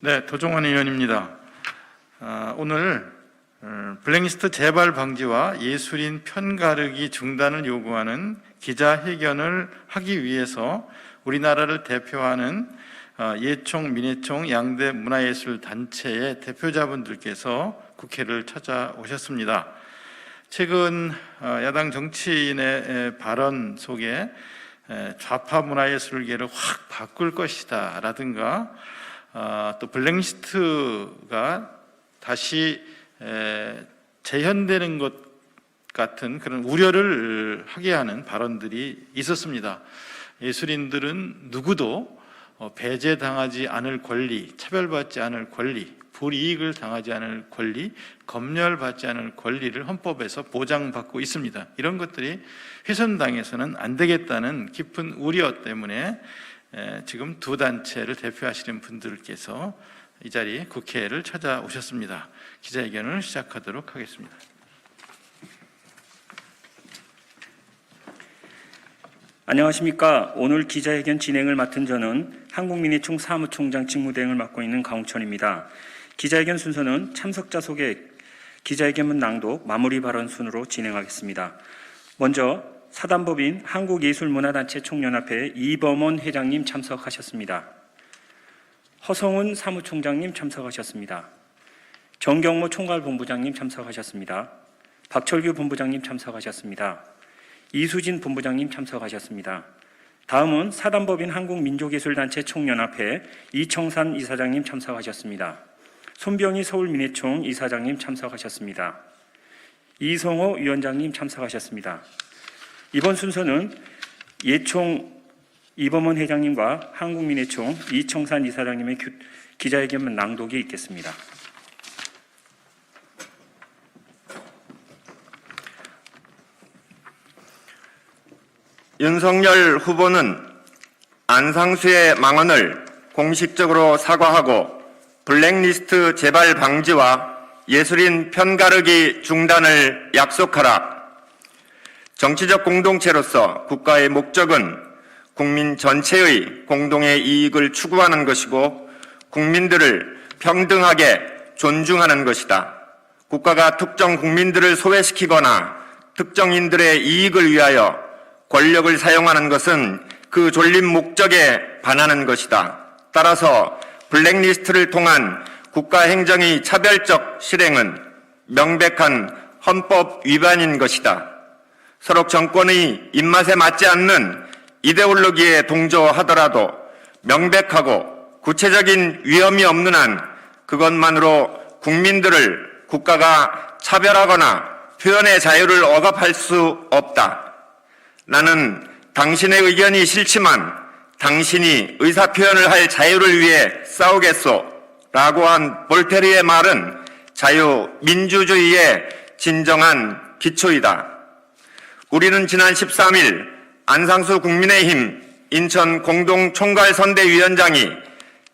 네, 도종환 의원입니다. 오늘 블랙리스트 재발 방지와 예술인 편가르기 중단을 요구하는 기자회견을 하기 위해서 우리나라를 대표하는 예총, 민예총 양대 문화예술단체의 대표자분들께서 국회를 찾아오셨습니다. 최근 야당 정치인의 발언 속에 좌파 문화예술계를 확 바꿀 것이다 라든가 또 블랙리스트가 다시 재현되는 것 같은 그런 우려를 하게 하는 발언들이 있었습니다. 예술인들은 누구도 배제당하지 않을 권리, 차별받지 않을 권리, 불이익을 당하지 않을 권리, 검열받지 않을 권리를 헌법에서 보장받고 있습니다. 이런 것들이 훼손당해서는 안 되겠다는 깊은 우려 때문에 지금 두 단체를 대표하시는 분들께서 이 자리에 국회를 찾아오셨습니다. 기자회견을 시작하도록 하겠습니다. 안녕하십니까. 오늘 기자회견 진행을 맡은 저는 한국민예총 사무총장 직무대행을 맡고 있는 강홍천입니다. 기자회견 순서는 참석자 소개, 기자회견문 낭독, 마무리 발언 순으로 진행하겠습니다. 먼저 사단법인 한국예술문화단체 총연합회 이범원 회장님 참석하셨습니다. 허성훈 사무총장님 참석하셨습니다. 정경모 총괄본부장님 참석하셨습니다. 박철규 본부장님 참석하셨습니다. 이수진 본부장님 참석하셨습니다. 다음은 사단법인 한국민족예술단체 총연합회 이청산 이사장님 참석하셨습니다. 손병희 서울민예총 이사장님 참석하셨습니다. 이성호 위원장님 참석하셨습니다. 이번 순서는 예총 이범원 회장님과 한국민예총 이청산 이사장님의 기자회견문 낭독이 있겠습니다. 윤석열 후보는 안상수의 망언을 공식적으로 사과하고 블랙리스트 재발 방지와 예술인 편가르기 중단을 약속하라. 정치적 공동체로서 국가의 목적은 국민 전체의 공동의 이익을 추구하는 것이고 국민들을 평등하게 존중하는 것이다. 국가가 특정 국민들을 소외시키거나 특정인들의 이익을 위하여 권력을 사용하는 것은 그 존립 목적에 반하는 것이다. 따라서 블랙리스트를 통한 국가 행정의 차별적 실행은 명백한 헌법 위반인 것이다. 서로 정권의 입맛에 맞지 않는 이데올로기에 동조하더라도 명백하고 구체적인 위험이 없는 한 그것만으로 국민들을 국가가 차별하거나 표현의 자유를 억압할 수 없다. 나는 당신의 의견이 싫지만 당신이 의사표현을 할 자유를 위해 싸우겠소 라고 한 볼테르의 말은 자유민주주의의 진정한 기초이다. 우리는 지난 13일 안상수 국민의힘 인천 공동총괄선대위원장이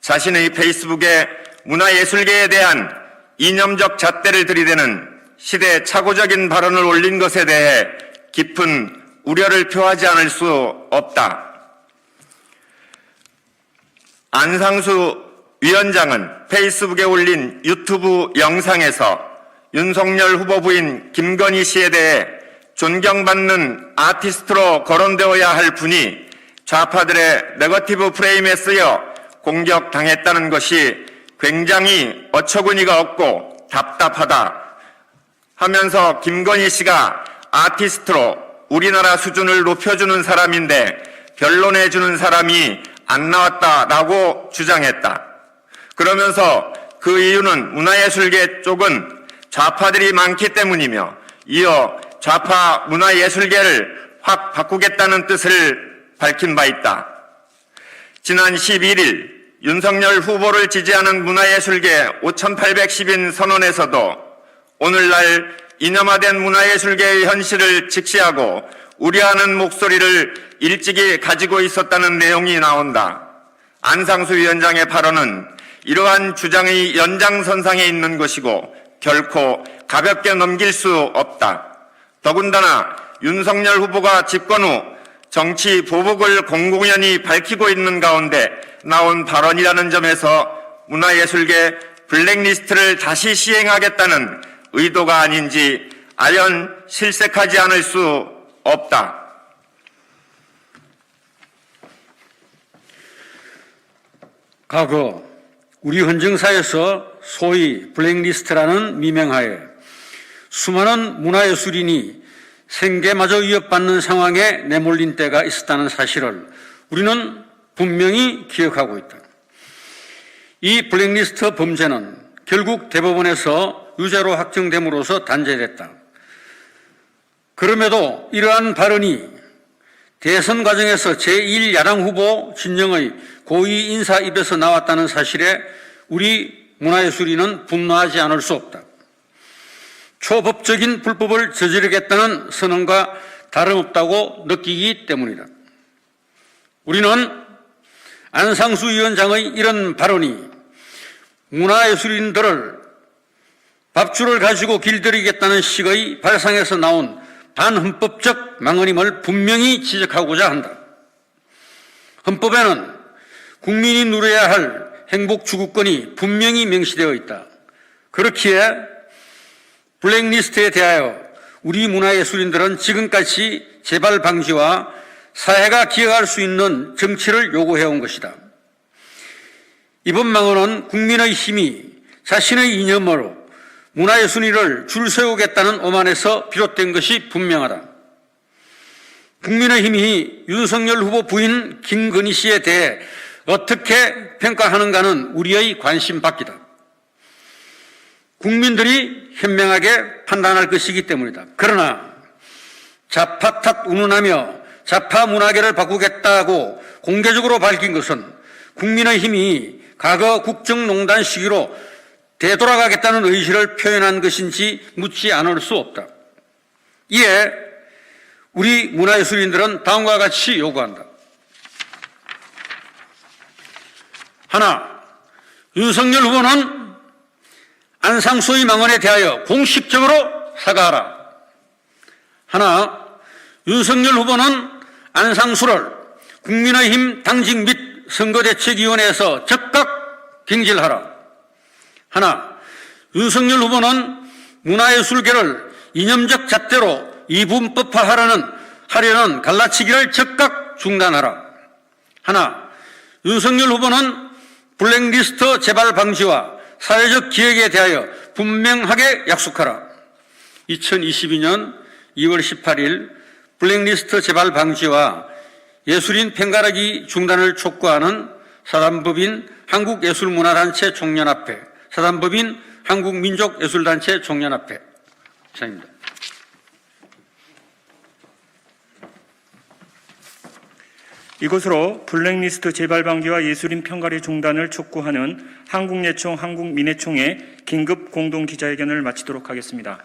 자신의 페이스북에 문화예술계에 대한 이념적 잣대를 들이대는 시대착오적인 발언을 올린 것에 대해 깊은 우려를 표하지 않을 수 없다. 안상수 위원장은 페이스북에 올린 유튜브 영상에서 윤석열 후보 부인 김건희 씨에 대해 존경받는 아티스트로 거론되어야 할 분이 좌파들의 네거티브 프레임에 쓰여 공격당했다는 것이 굉장히 어처구니가 없고 답답하다 하면서 김건희 씨가 아티스트로 우리나라 수준을 높여주는 사람인데 변론해주는 사람이 안 나왔다라고 주장했다. 그러면서 그 이유는 문화예술계 쪽은 좌파들이 많기 때문이며 이어 좌파 문화예술계를 확 바꾸겠다는 뜻을 밝힌 바 있다. 지난 11일 윤석열 후보를 지지하는 문화예술계 5,810인 선언에서도 오늘날 이념화된 문화예술계의 현실을 직시하고 우려하는 목소리를 일찍이 가지고 있었다는 내용이 나온다. 안상수 위원장의 발언은 이러한 주장의 연장선상에 있는 것이고 결코 가볍게 넘길 수 없다. 더군다나 윤석열 후보가 집권 후 정치 보복을 공공연히 밝히고 있는 가운데 나온 발언이라는 점에서 문화예술계 블랙리스트를 다시 시행하겠다는 의도가 아닌지 아연 실색하지 않을 수 없다. 과거 우리 헌정사에서 소위 블랙리스트라는 미명하에 수많은 문화예술인이 생계마저 위협받는 상황에 내몰린 때가 있었다는 사실을 우리는 분명히 기억하고 있다. 이 블랙리스트 범죄는 결국 대법원에서 유죄로 확정됨으로써 단죄됐다. 그럼에도 이러한 발언이 대선 과정에서 제1야당 후보 진영의 고위 인사 입에서 나왔다는 사실에 우리 문화예술인은 분노하지 않을 수 없다. 초법적인 불법을 저지르겠다는 선언과 다름없다고 느끼기 때문이다. 우리는 안상수 위원장의 이런 발언이 문화예술인들을 밥줄을 가지고 길들이겠다는 식의 발상에서 나온 반헌법적 망언임을 분명히 지적하고자 한다. 헌법에는 국민이 누려야 할 행복 추구권이 분명히 명시되어 있다. 그렇기에 블랙리스트에 대하여 우리 문화예술인들은 지금까지 재발 방지와 사회가 기억할 수 있는 정치를 요구해온 것이다. 이번 망언은 국민의힘이 자신의 이념으로 문화예술인을 줄 세우겠다는 오만에서 비롯된 것이 분명하다. 국민의힘이 윤석열 후보 부인 김건희 씨에 대해 어떻게 평가하는가는 우리의 관심 밖이다. 국민들이 현명하게 판단할 것이기 때문이다. 그러나 좌파 탓 운운하며 좌파 문화계를 바꾸겠다고 공개적으로 밝힌 것은 국민의힘이 과거 국정농단 시기로 되돌아가겠다는 의지를 표현한 것인지 묻지 않을 수 없다. 이에 우리 문화예술인들은 다음과 같이 요구한다. 하나, 윤석열 후보는 안상수의 망언에 대하여 공식적으로 사과하라. 하나, 윤석열 후보는 안상수를 국민의힘 당직 및 선거대책위원회에서 즉각 경질하라. 하나, 윤석열 후보는 문화예술계를 이념적 잣대로 이분법화하려는 갈라치기를 즉각 중단하라. 하나, 윤석열 후보는 블랙리스트 재발 방지와 사회적 기획에 대하여 분명하게 약속하라. 2022년 2월 18일 블랙리스트 재발 방지와 예술인 편가르기 중단을 촉구하는 사단법인 한국예술문화단체 총연합회, 사단법인 한국민족예술단체 총연합회. 이상입니다. 이것으로 블랙리스트 재발 방지와 예술인 편가르기 중단을 촉구하는 한국예총, 한국민예총의 긴급 공동 기자회견을 마치도록 하겠습니다.